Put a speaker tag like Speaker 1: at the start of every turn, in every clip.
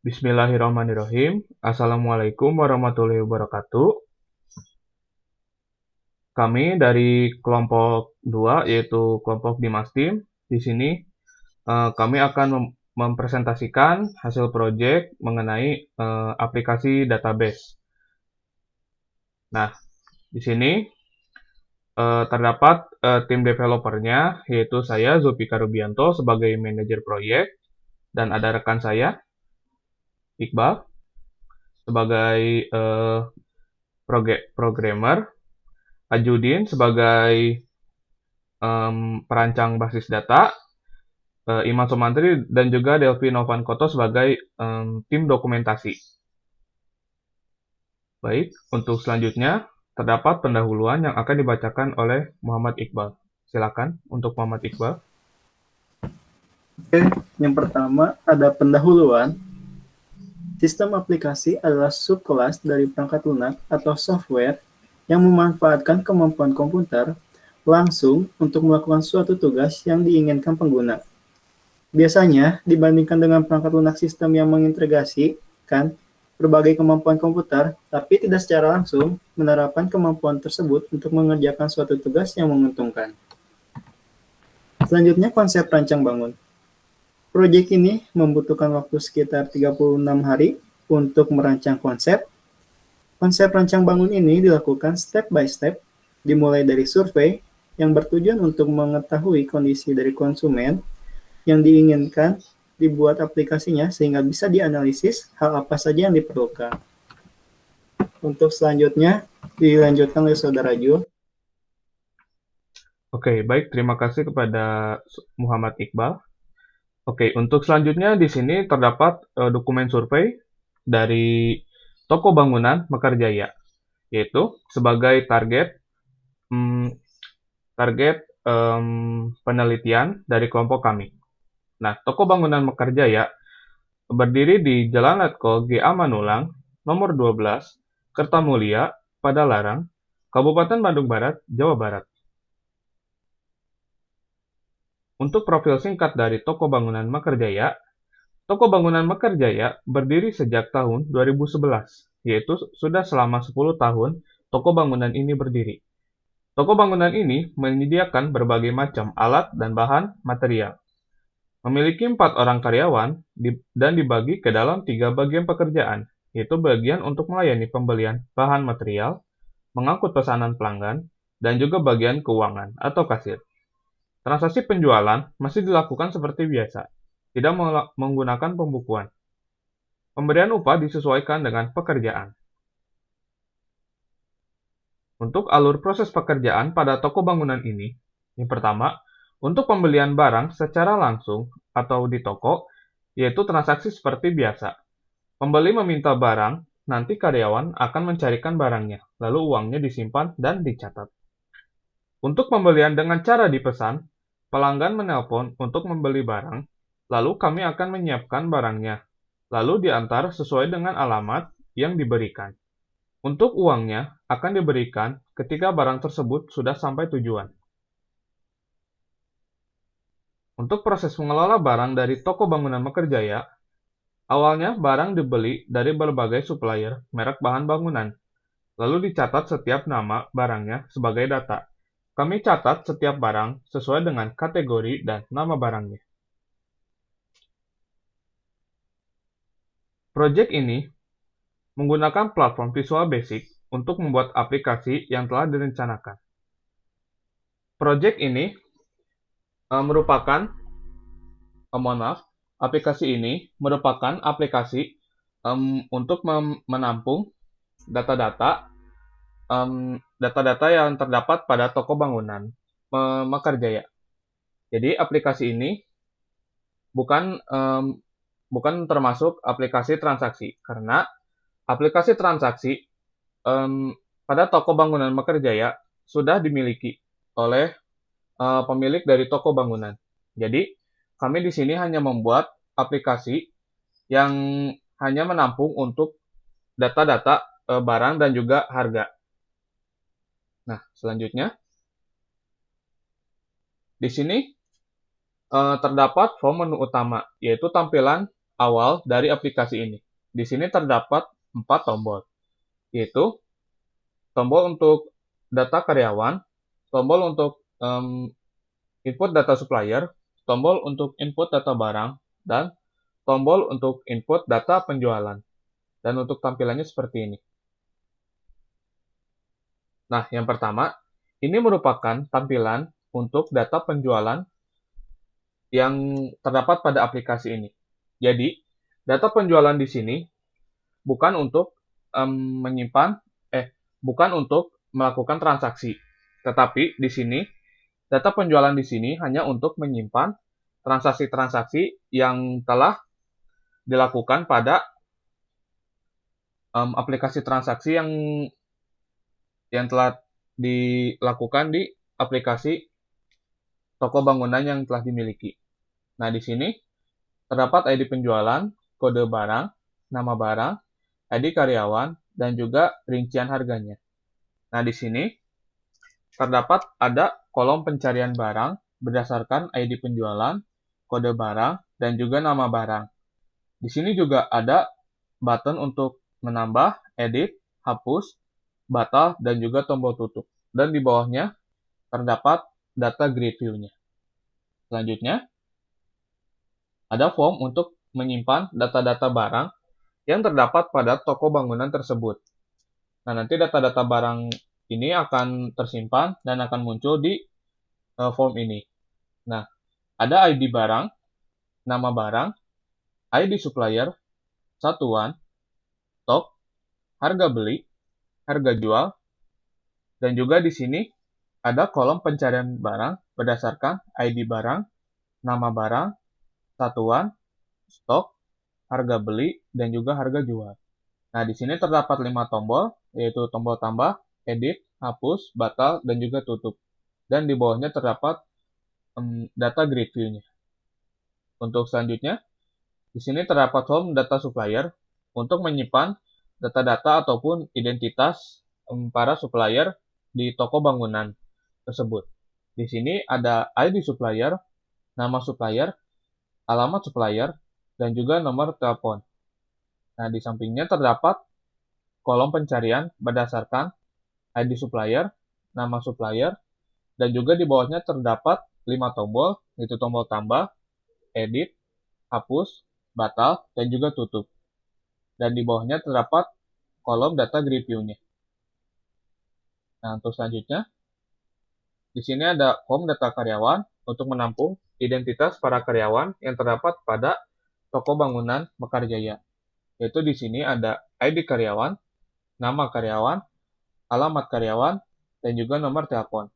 Speaker 1: Bismillahirrahmanirrahim. Assalamualaikum warahmatullahi wabarakatuh. Kami dari kelompok 2, yaitu kelompok Dimas Tim. Di sini kami akan mempresentasikan hasil proyek mengenai aplikasi database. Nah, di sini terdapat tim developernya, yaitu saya, Zulfikar Rubianto, sebagai manajer proyek, dan ada rekan saya, Iqbal, sebagai programmer, Ajudin sebagai perancang basis data, Iman Sumantri dan juga Delvi Novankoto sebagai tim dokumentasi. Baik, untuk selanjutnya terdapat pendahuluan yang akan dibacakan oleh Muhammad Iqbal. Silakan untuk Muhammad Iqbal.
Speaker 2: Oke, yang pertama ada pendahuluan. Sistem aplikasi adalah subkelas dari perangkat lunak atau software yang memanfaatkan kemampuan komputer langsung untuk melakukan suatu tugas yang diinginkan pengguna. Biasanya, dibandingkan dengan perangkat lunak sistem yang mengintegrasikan berbagai kemampuan komputer, tapi tidak secara langsung menerapkan kemampuan tersebut untuk mengerjakan suatu tugas yang menguntungkan. Selanjutnya, konsep rancang bangun. Proyek ini membutuhkan waktu sekitar 36 hari untuk merancang konsep. Konsep rancang bangun ini dilakukan step by step, dimulai dari survei yang bertujuan untuk mengetahui kondisi dari konsumen yang diinginkan dibuat aplikasinya sehingga bisa dianalisis hal apa saja yang diperlukan. Untuk selanjutnya, dilanjutkan oleh Saudara Jo.
Speaker 1: Oke, baik. Terima kasih kepada Muhammad Iqbal. Oke, untuk selanjutnya di sini terdapat dokumen survei dari Toko Bangunan Mekarjaya, yaitu sebagai target penelitian dari kelompok kami. Nah, Toko Bangunan Mekarjaya berdiri di Jalan Letkol G.A. Manulang, nomor 12, Kertamulia, Padalarang, Kabupaten Bandung Barat, Jawa Barat. Untuk profil singkat dari Toko Bangunan Mekarjaya, Toko Bangunan Mekarjaya berdiri sejak tahun 2011, yaitu sudah selama 10 tahun toko bangunan ini berdiri. Toko bangunan ini menyediakan berbagai macam alat dan bahan material. Memiliki 4 orang karyawan dan dibagi ke dalam 3 bagian pekerjaan, yaitu bagian untuk melayani pembelian bahan material, mengangkut pesanan pelanggan, dan juga bagian keuangan atau kasir. Transaksi penjualan masih dilakukan seperti biasa, tidak menggunakan pembukuan. Pemberian upah disesuaikan dengan pekerjaan. Untuk alur proses pekerjaan pada toko bangunan ini, yang pertama, untuk pembelian barang secara langsung atau di toko, yaitu transaksi seperti biasa. Pembeli meminta barang, nanti karyawan akan mencarikan barangnya, lalu uangnya disimpan dan dicatat. Untuk pembelian dengan cara dipesan, pelanggan menelpon untuk membeli barang, lalu kami akan menyiapkan barangnya, lalu diantar sesuai dengan alamat yang diberikan. Untuk uangnya akan diberikan ketika barang tersebut sudah sampai tujuan. Untuk proses mengelola barang dari toko bangunan Mekarjaya, awalnya barang dibeli dari berbagai supplier merek bahan bangunan, lalu dicatat setiap nama barangnya sebagai data. Kami catat setiap barang sesuai dengan kategori dan nama barangnya. Proyek ini menggunakan platform Visual Basic untuk membuat aplikasi yang telah direncanakan. Proyek ini aplikasi ini merupakan aplikasi untuk menampung data-data yang terdapat pada toko bangunan Mekarjaya. Jadi aplikasi ini bukan termasuk aplikasi transaksi, karena aplikasi transaksi pada toko bangunan Mekarjaya sudah dimiliki oleh pemilik dari toko bangunan. Jadi kami di sini hanya membuat aplikasi yang hanya menampung untuk data-data barang dan juga harga. Nah, selanjutnya di sini terdapat form menu utama, yaitu tampilan awal dari aplikasi ini. Di sini terdapat 4 tombol, yaitu tombol untuk data karyawan, tombol untuk input data supplier, tombol untuk input data barang, dan tombol untuk input data penjualan. Dan untuk tampilannya seperti ini. Nah, yang pertama, ini merupakan tampilan untuk data penjualan yang terdapat pada aplikasi ini. Jadi, data penjualan di sini bukan untuk menyimpan, bukan untuk melakukan transaksi. Tetapi di sini, data penjualan di sini hanya untuk menyimpan transaksi-transaksi yang telah dilakukan pada aplikasi transaksi yang telah dilakukan di aplikasi toko bangunan yang telah dimiliki. Nah, di sini terdapat ID penjualan, kode barang, nama barang, ID karyawan, dan juga rincian harganya. Nah, di sini terdapat ada kolom pencarian barang berdasarkan ID penjualan, kode barang, dan juga nama barang. Di sini juga ada button untuk menambah, edit, hapus, batal, dan juga tombol tutup. Dan di bawahnya terdapat data grid view-nya. Selanjutnya, ada form untuk menyimpan data-data barang yang terdapat pada toko bangunan tersebut. Nah, nanti data-data barang ini akan tersimpan dan akan muncul di form ini. Nah, ada ID barang, nama barang, ID supplier, satuan, stok, harga beli, harga jual, dan juga di sini ada kolom pencarian barang berdasarkan ID barang, nama barang, satuan, stok, harga beli, dan juga harga jual. Nah, di sini terdapat 5 tombol, yaitu tombol tambah, edit, hapus, batal, dan juga tutup. Dan di bawahnya terdapat data grid view-nya. Untuk selanjutnya, di sini terdapat form data supplier untuk menyimpan data-data ataupun identitas para supplier di toko bangunan tersebut. Di sini ada ID supplier, nama supplier, alamat supplier, dan juga nomor telepon. Nah, di sampingnya terdapat kolom pencarian berdasarkan ID supplier, nama supplier, dan juga di bawahnya terdapat 5 tombol, yaitu tombol tambah, edit, hapus, batal, dan juga tutup. Dan di bawahnya terdapat kolom data grid view-nya. Nah, untuk selanjutnya, di sini ada form data karyawan untuk menampung identitas para karyawan yang terdapat pada toko bangunan Mekarjaya. Yaitu di sini ada ID karyawan, nama karyawan, alamat karyawan, dan juga nomor telepon.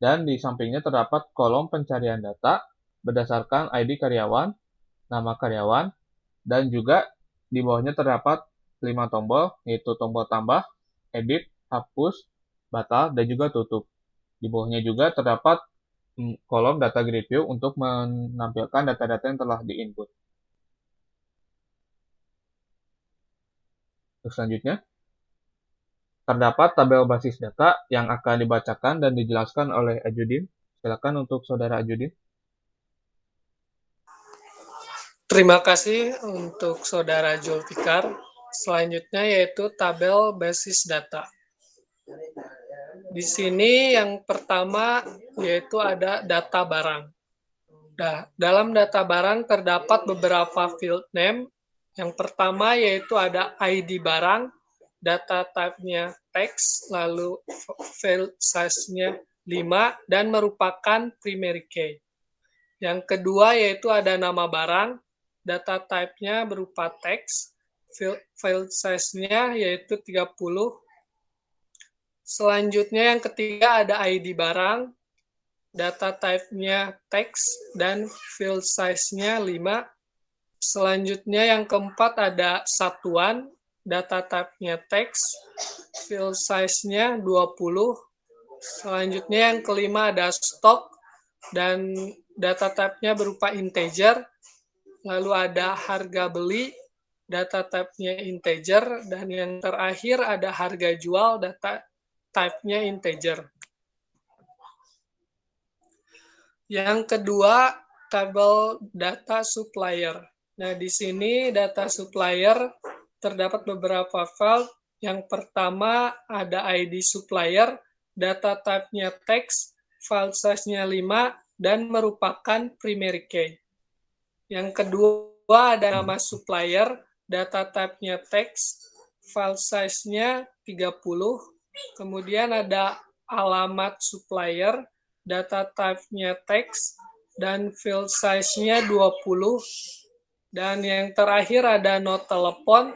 Speaker 1: Dan di sampingnya terdapat kolom pencarian data berdasarkan ID karyawan, nama karyawan, dan juga di bawahnya terdapat 5 tombol, yaitu tombol tambah, edit, hapus, batal, dan juga tutup. Di bawahnya juga terdapat kolom data grid view untuk menampilkan data-data yang telah diinput. Terus selanjutnya, terdapat tabel basis data yang akan dibacakan dan dijelaskan oleh Ajudin. Silakan untuk saudara Ajudin.
Speaker 3: Terima kasih untuk saudara Julfikar. Selanjutnya yaitu tabel basis data. Di sini yang pertama yaitu ada data barang. Nah, dalam data barang terdapat beberapa field name. Yang pertama yaitu ada ID barang, data type-nya text, lalu field size-nya 5, dan merupakan primary key. Yang kedua yaitu ada nama barang, data type-nya berupa teks, file size-nya yaitu 30. Selanjutnya yang ketiga ada ID barang, data type-nya teks, dan file size-nya 5. Selanjutnya yang keempat ada satuan, data type-nya teks, file size-nya 20. Selanjutnya yang kelima ada stok, dan data type-nya berupa integer. Lalu ada harga beli, data type-nya integer, dan yang terakhir ada harga jual, data type-nya integer. Yang kedua, tabel data supplier. Nah, di sini data supplier terdapat beberapa file. Yang pertama ada ID supplier, data type-nya text, file size-nya 5, dan merupakan primary key. Yang kedua ada nama supplier, data type-nya text, file size-nya 30. Kemudian ada alamat supplier, data type-nya text, dan file size-nya 20. Dan yang terakhir ada not telepon,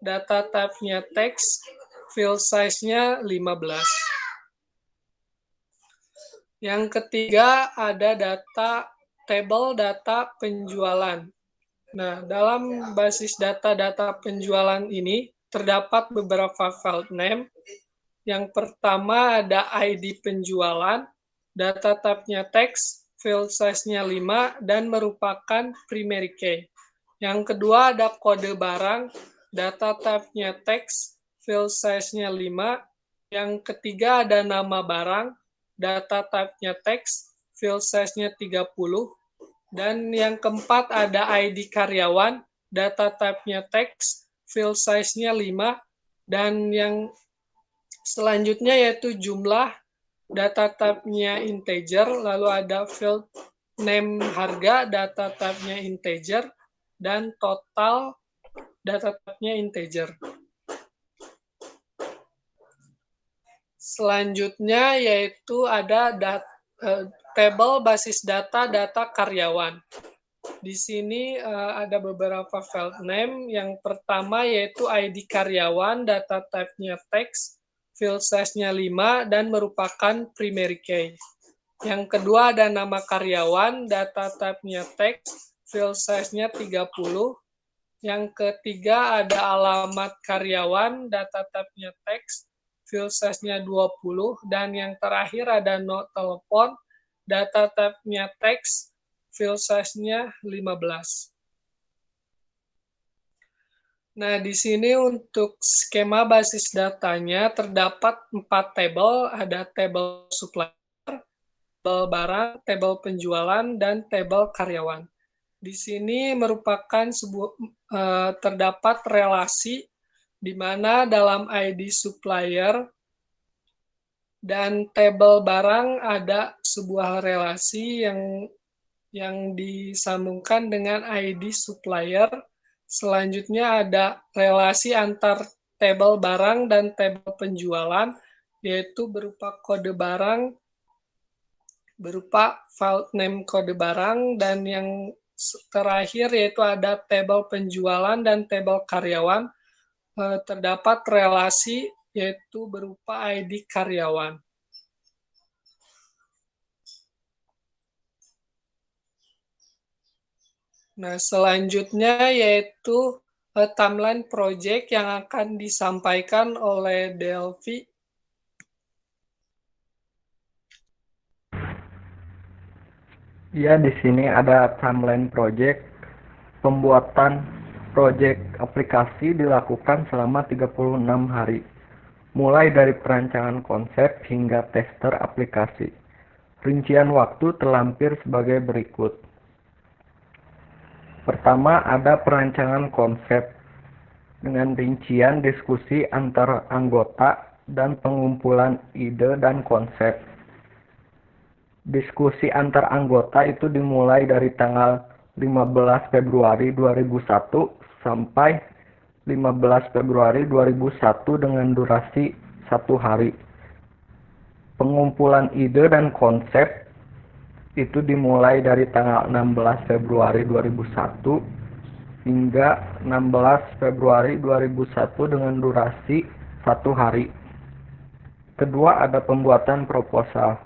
Speaker 3: data type-nya text, file size-nya 15. Yang ketiga ada table data penjualan. Nah, dalam basis data-data penjualan ini terdapat beberapa file name. Yang pertama ada ID penjualan, data type-nya text, file size-nya 5, dan merupakan primary key. Yang kedua ada kode barang, data type-nya text, file size-nya 5. Yang ketiga ada nama barang, data type-nya text, file size-nya 30. Dan yang keempat ada ID karyawan, data type-nya text, file size-nya 5. Dan yang selanjutnya yaitu jumlah, data type-nya integer, lalu ada field name harga, data type-nya integer, dan total, data type-nya integer. Selanjutnya yaitu ada table basis data karyawan. Di sini ada beberapa field name. Yang pertama yaitu ID karyawan, data type-nya text, file size-nya 5, dan merupakan primary key. Yang kedua ada nama karyawan, data type-nya text, file size-nya 30. Yang ketiga ada alamat karyawan, data type-nya text, file size-nya 20. Dan yang terakhir ada not telepon, data type-nya text, file size-nya 15. Nah, di sini untuk skema basis datanya terdapat 4 tabel, ada tabel supplier, tabel barang, tabel penjualan, dan tabel karyawan. Di sini merupakan terdapat relasi di mana dalam ID supplier dan tabel barang ada sebuah relasi yang disambungkan dengan ID supplier. Selanjutnya ada relasi antar tabel barang dan tabel penjualan, yaitu berupa kode barang, berupa file name kode barang, dan yang terakhir yaitu ada tabel penjualan dan tabel karyawan. Terdapat relasi yaitu berupa ID karyawan. Nah, selanjutnya yaitu timeline project yang akan disampaikan oleh Delphi.
Speaker 4: Ya, di sini ada timeline project. Pembuatan project aplikasi dilakukan selama 36 hari, mulai dari perancangan konsep hingga tester aplikasi. Rincian waktu terlampir sebagai berikut. Pertama, ada perancangan konsep dengan rincian diskusi antar anggota dan pengumpulan ide dan konsep. Diskusi antar anggota itu dimulai dari tanggal 15 Februari 2001 sampai 15 Februari 2001 dengan durasi 1 hari. Pengumpulan ide dan konsep itu dimulai dari tanggal 16 Februari 2001 hingga 16 Februari 2001 dengan durasi 1 hari. Kedua, ada pembuatan proposal.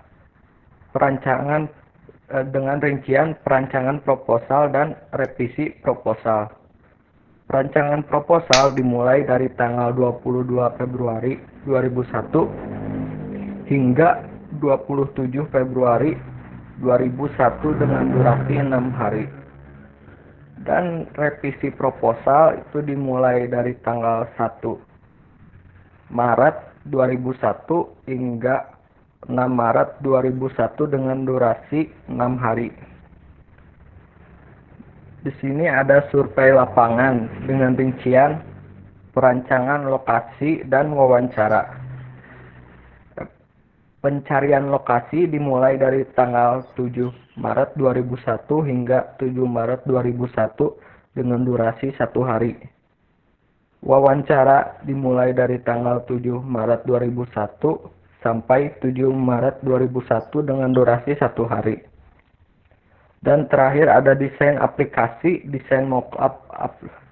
Speaker 4: Perancangan dengan rincian perancangan proposal dan revisi proposal. Perancangan proposal dimulai dari tanggal 22 Februari 2001 hingga 27 Februari 2001 dengan durasi 6 hari. Dan revisi proposal itu dimulai dari tanggal 1 Maret 2001 hingga 6 Maret 2001 dengan durasi 6 hari. Di sini ada survei lapangan dengan rincian perancangan lokasi dan wawancara. Pencarian lokasi dimulai dari tanggal 7 Maret 2001 hingga 7 Maret 2001 dengan durasi 1 hari. Wawancara dimulai dari tanggal 7 Maret 2001 sampai 7 Maret 2001 dengan durasi 1 hari. Dan terakhir ada desain aplikasi, desain mockup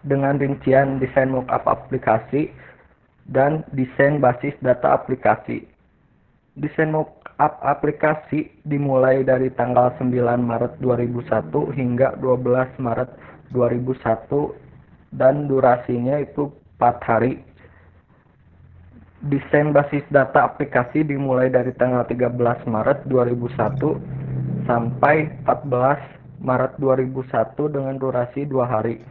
Speaker 4: dengan rincian desain mockup aplikasi dan desain basis data aplikasi. Desain mockup aplikasi dimulai dari tanggal 9 Maret 2001 hingga 12 Maret 2001 dan durasinya itu 4 hari. Desain basis data aplikasi dimulai dari tanggal 13 Maret 2001 sampai 14 Maret 2001 dengan durasi 2 hari.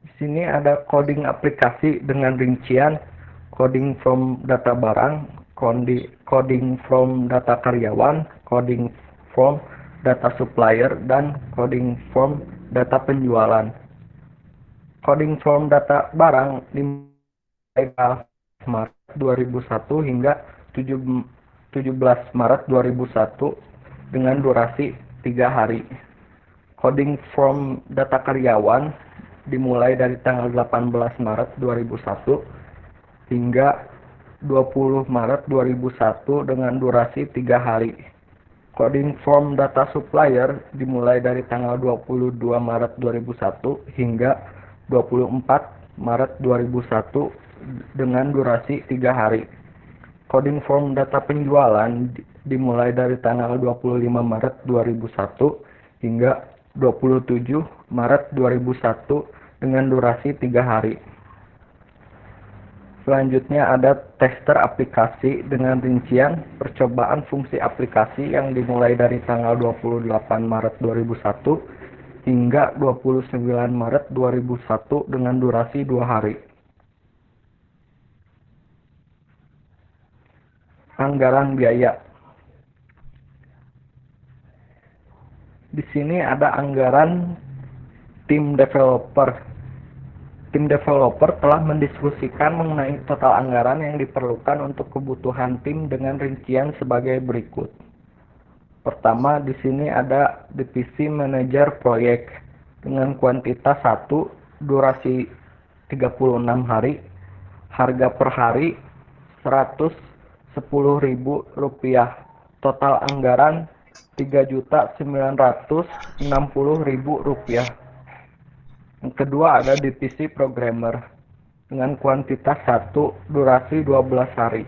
Speaker 4: Di sini ada coding aplikasi dengan rincian coding from data barang, coding from data karyawan, coding from data supplier, dan coding from data penjualan. Coding from data barang dimulai Maret 2001 hingga 17 Maret 2001 dengan durasi 3 hari. Coding from data karyawan dimulai dari tanggal 18 Maret 2001 hingga 20 Maret 2001 dengan durasi 3 hari. Coding from data supplier dimulai dari tanggal 22 Maret 2001 hingga 24 Maret 2001 dengan durasi 3 hari. Coding from data penjualan dimulai dari tanggal 25 Maret 2001 hingga 27 Maret 2001 dengan durasi 3 hari. Selanjutnya ada tester aplikasi dengan rincian percobaan fungsi aplikasi yang dimulai dari tanggal 28 Maret 2001 hingga 29 Maret 2001 dengan durasi 2 hari. Anggaran biaya. Di sini ada anggaran tim developer. Tim developer telah mendiskusikan mengenai total anggaran yang diperlukan untuk kebutuhan tim dengan rincian sebagai berikut. Pertama, di sini ada divisi manajer proyek dengan kuantitas 1, durasi 36 hari, harga per hari Rp110.000, total anggaran Rp3.960.000. Yang kedua ada divisi programmer dengan kuantitas 1, durasi 12 hari,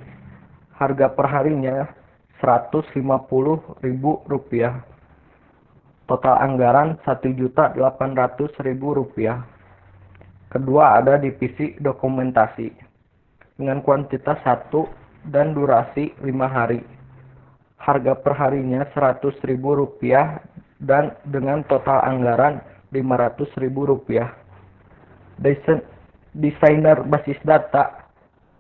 Speaker 4: harga per harinya Rp150.000, total anggaran Rp1.800.000. Kedua ada divisi dokumentasi dengan kuantitas 1 dan durasi 5 hari. Harga per harinya Rp100.000 dan dengan total anggaran Rp500.000. Desainer basis data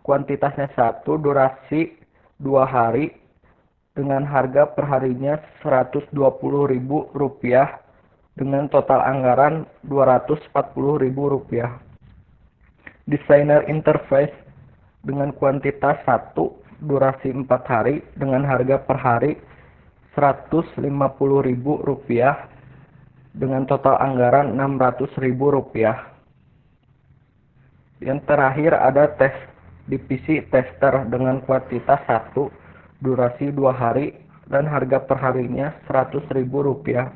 Speaker 4: kuantitasnya 1, durasi 2 hari dengan harga per harinya Rp120.000 dengan total anggaran Rp240.000. Desainer interface dengan kuantitas 1, durasi 4 hari dengan harga per hari Rp150.000 dengan total anggaran Rp600.000. Yang terakhir ada divisi tester dengan kuantitas 1, durasi 2 hari dan harga per harinya Rp100.000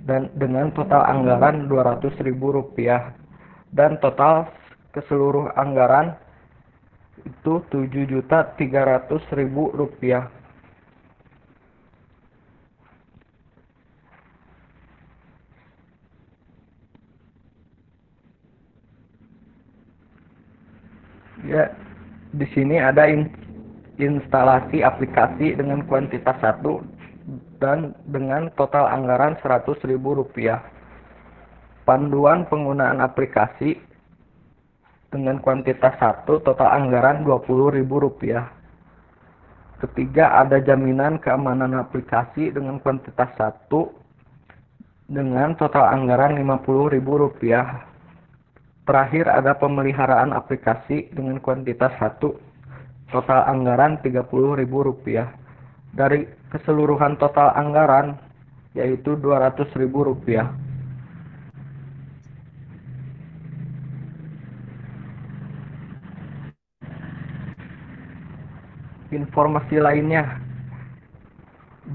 Speaker 4: dan dengan total anggaran Rp200.000 dan total keseluruh anggaran itu Rp7.300.000. Ya, di sini ada instalasi aplikasi dengan kuantitas 1 dan dengan total anggaran Rp100.000. Panduan penggunaan aplikasi dengan kuantitas 1, total anggaran Rp20.000. Ketiga, ada jaminan keamanan aplikasi dengan kuantitas 1 dengan total anggaran Rp50.000. Terakhir, ada pemeliharaan aplikasi dengan kuantitas 1, total anggaran Rp30.000. Dari keseluruhan total anggaran, yaitu Rp200.000. Informasi lainnya,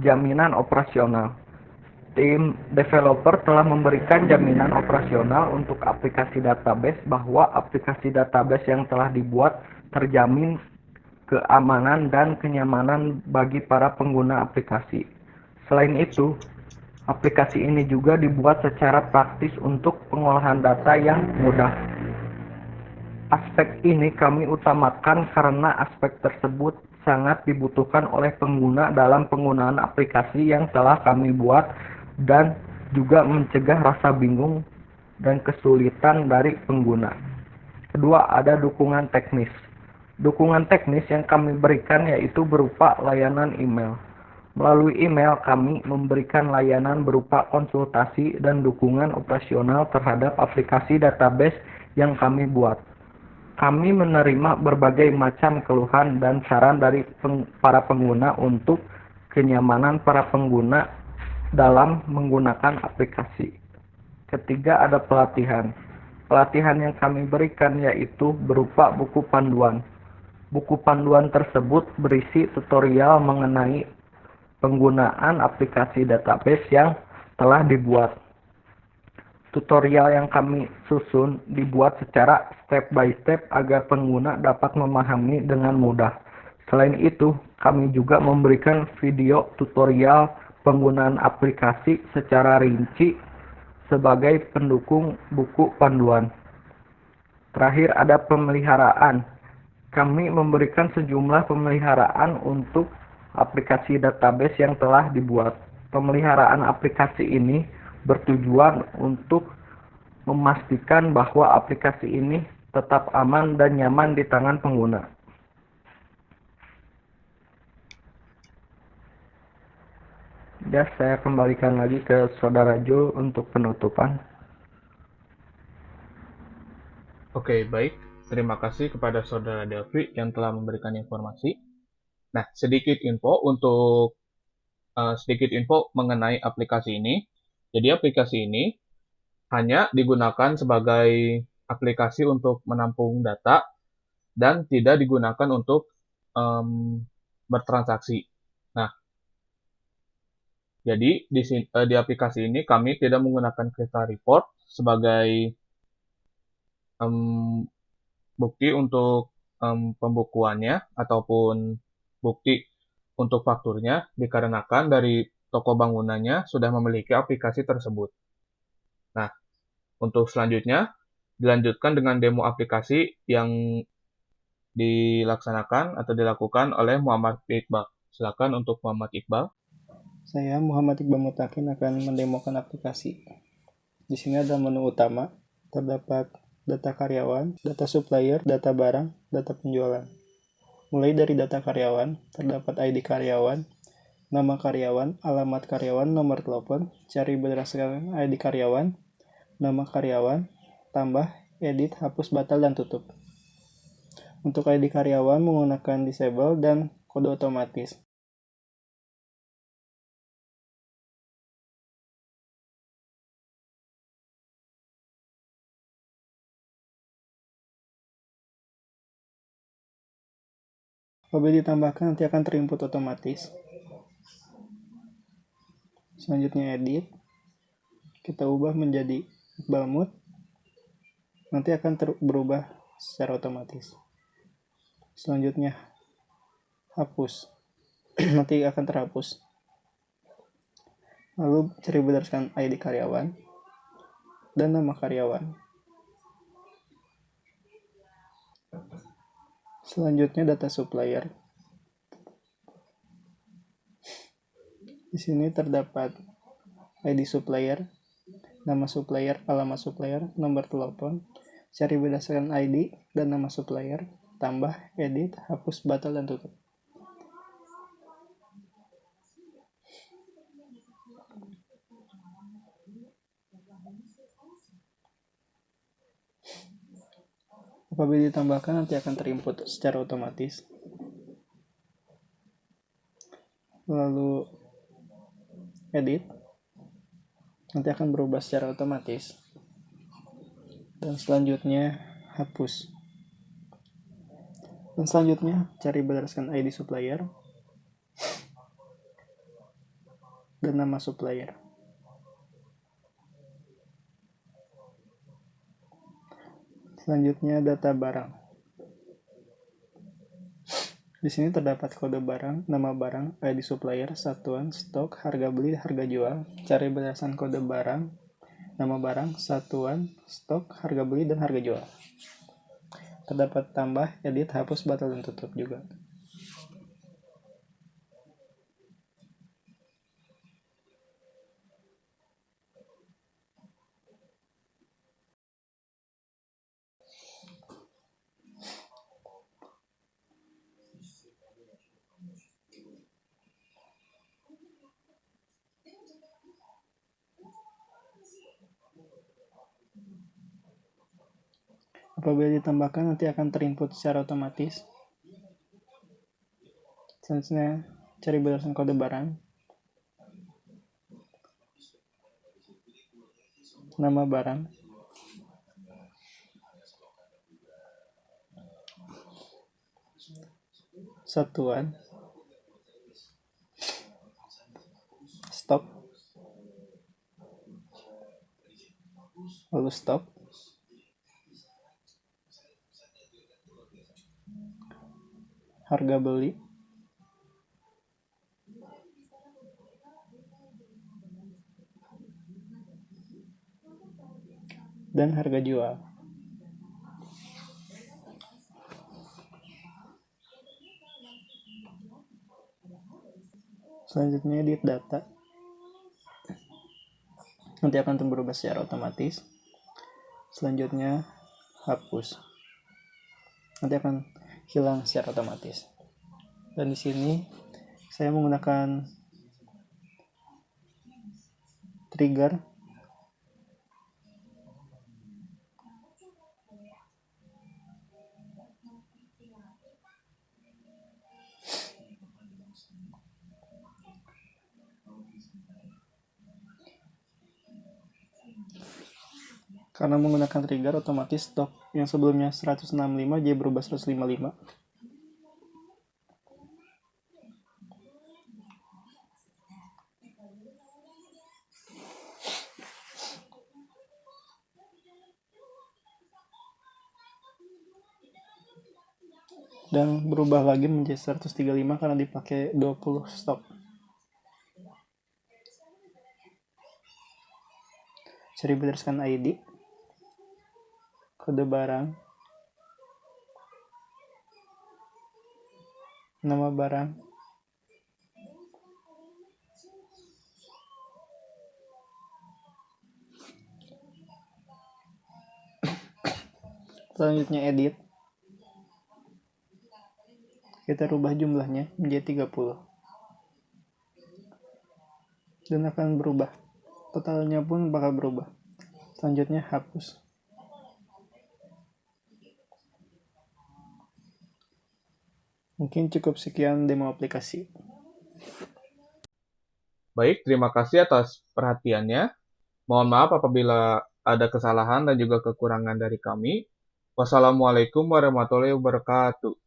Speaker 4: jaminan operasional. Tim developer telah memberikan jaminan operasional untuk aplikasi database bahwa aplikasi database yang telah dibuat terjamin keamanan dan kenyamanan bagi para pengguna aplikasi. Selain itu, aplikasi ini juga dibuat secara praktis untuk pengolahan data yang mudah. Aspek ini kami utamakan karena aspek tersebut sangat dibutuhkan oleh pengguna dalam penggunaan aplikasi yang telah kami buat dan juga mencegah rasa bingung dan kesulitan dari pengguna. Kedua, ada dukungan teknis. Dukungan teknis yang kami berikan yaitu berupa layanan email. Melalui email, kami memberikan layanan berupa konsultasi dan dukungan operasional terhadap aplikasi database yang kami buat. Kami menerima berbagai macam keluhan dan saran dari para pengguna untuk kenyamanan para pengguna dalam menggunakan aplikasi. Ketiga, ada pelatihan. Pelatihan yang kami berikan yaitu berupa buku panduan. Buku panduan tersebut berisi tutorial mengenai penggunaan aplikasi database yang telah dibuat. Tutorial yang kami susun dibuat secara step by step agar pengguna dapat memahami dengan mudah. Selain itu, kami juga memberikan video tutorial penggunaan aplikasi secara rinci sebagai pendukung buku panduan. Terakhir, ada pemeliharaan. Kami memberikan sejumlah pemeliharaan untuk aplikasi database yang telah dibuat. Pemeliharaan aplikasi ini bertujuan untuk memastikan bahwa aplikasi ini tetap aman dan nyaman di tangan pengguna. Ya, saya kembalikan lagi ke Saudara Jo untuk penutupan.
Speaker 1: Oke, baik. Terima kasih kepada Saudara Delvi yang telah memberikan informasi. Nah, sedikit info mengenai aplikasi ini. Jadi aplikasi ini hanya digunakan sebagai aplikasi untuk menampung data dan tidak digunakan untuk bertransaksi. Nah, jadi di aplikasi ini kami tidak menggunakan Crystal Report sebagai bukti untuk pembukuannya ataupun bukti untuk fakturnya dikarenakan dari toko bangunannya sudah memiliki aplikasi tersebut. Nah, untuk selanjutnya dilanjutkan dengan demo aplikasi yang dilaksanakan atau dilakukan oleh Muhammad Iqbal. Silakan untuk Muhammad Iqbal.
Speaker 2: Saya Muhammad Iqbal Mutakin akan mendemokan aplikasi. Di sini ada menu utama, terdapat data karyawan, data supplier, data barang, data penjualan. Mulai dari data karyawan, terdapat ID karyawan, nama karyawan, alamat karyawan, nomor telepon, cari berdasarkan ID karyawan, nama karyawan, tambah, edit, hapus, batal, dan tutup. Untuk ID karyawan menggunakan disable dan kode otomatis. Apabila ditambahkan nanti akan terinput otomatis. Selanjutnya edit. Kita ubah menjadi Iqbal Mut. Nanti akan berubah secara otomatis. Selanjutnya hapus. Nanti akan terhapus. Lalu cari berdasarkan ID karyawan dan nama karyawan. Selanjutnya data supplier. Di sini terdapat ID supplier, nama supplier, alamat supplier, nomor telepon, cari berdasarkan ID dan nama supplier, tambah, edit, hapus, batal, dan tutup. Apabila ditambahkan nanti akan terinput secara otomatis. Lalu edit, nanti akan berubah secara otomatis. Dan selanjutnya hapus. Dan selanjutnya cari berdasarkan ID supplier dan nama supplier. Selanjutnya data barang. Di sini terdapat kode barang, nama barang, ID supplier, satuan, stok, harga beli, harga jual. Cari berdasarkan kode barang, nama barang, satuan, stok, harga beli, dan harga jual. Terdapat tambah, edit, hapus, batal, dan tutup juga. Apabila ditambahkan nanti akan terinput secara otomatis. Selanjutnya cari berdasarkan kode barang, nama barang, satuan, stok, lalu stok, harga beli, dan harga jual. Selanjutnya edit data, nanti akan berubah secara otomatis. Selanjutnya hapus, nanti akan hilang secara otomatis. Dan di sini saya menggunakan trigger karena menggunakan trigger otomatis stok yang sebelumnya 165 jadi berubah 155. Dan berubah lagi menjadi 135 karena dipakai 20 stok. Cari berdasarkan ID, kode barang, nama barang, selanjutnya edit, kita rubah jumlahnya menjadi 30 dan akan berubah, totalnya pun bakal berubah. Selanjutnya hapus. Mungkin cukup sekian demo aplikasi.
Speaker 1: Baik, terima kasih atas perhatiannya. Mohon maaf apabila ada kesalahan dan juga kekurangan dari kami. Wassalamualaikum warahmatullahi wabarakatuh.